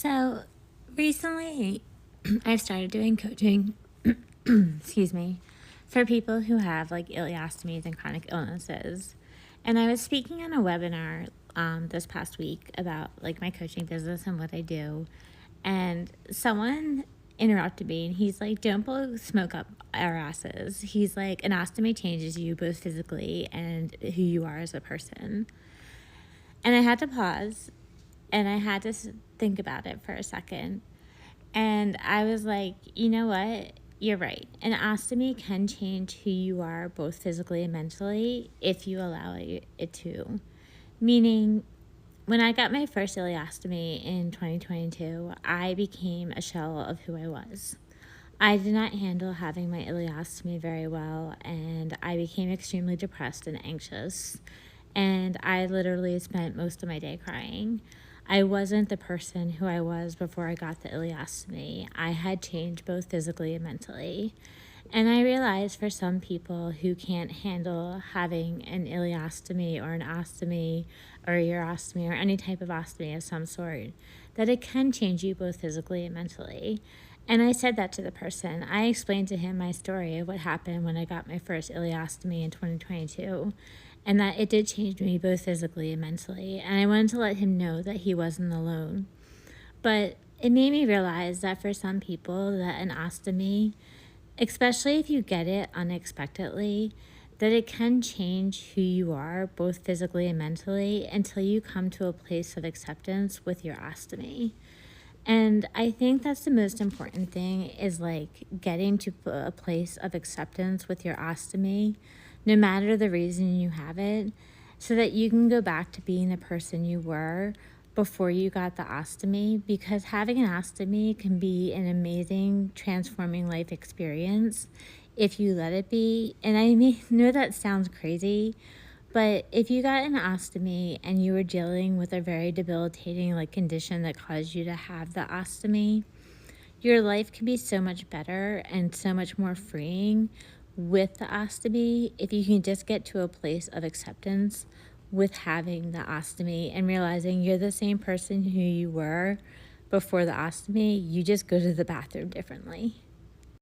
So recently, I've started doing coaching, excuse me, for people who have like ileostomies and chronic illnesses. And I was speaking on a webinar this past week about like my coaching business and what I do. And someone interrupted me and he's like, don't blow smoke up our asses. He's like, an ostomy changes you both physically and who you are as a person. And I had to pause and I had to think about it for a second. And I was like, you know what? You're right. An ostomy can change who you are both physically and mentally if you allow it to. Meaning, when I got my first ileostomy in 2022, I became a shell of who I was. I did not handle having my ileostomy very well, and I became extremely depressed and anxious. And I literally spent most of my day crying. I wasn't the person who I was before I got the ileostomy. I had changed both physically and mentally. And I realized for some people who can't handle having an ileostomy or an ostomy or a urostomy or any type of ostomy of some sort, that it can change you both physically and mentally. And I said that to the person. I explained to him my story of what happened when I got my first ileostomy in 2022, and that it did change me both physically and mentally. And I wanted to let him know that he wasn't alone. But it made me realize that for some people, that an ostomy, especially if you get it unexpectedly, that it can change who you are both physically and mentally until you come to a place of acceptance with your ostomy. And I think that's the most important thing, is like getting to a place of acceptance with your ostomy, no matter the reason you have it, so that you can go back to being the person you were before you got the ostomy. Because having an ostomy can be an amazing transforming life experience if you let it be. And I know that sounds crazy, but if you got an ostomy and you were dealing with a very debilitating condition that caused you to have the ostomy, your life can be so much better and so much more freeing with the ostomy if you can just get to a place of acceptance with having the ostomy and realizing you're the same person who you were before the ostomy. You just go to the bathroom differently.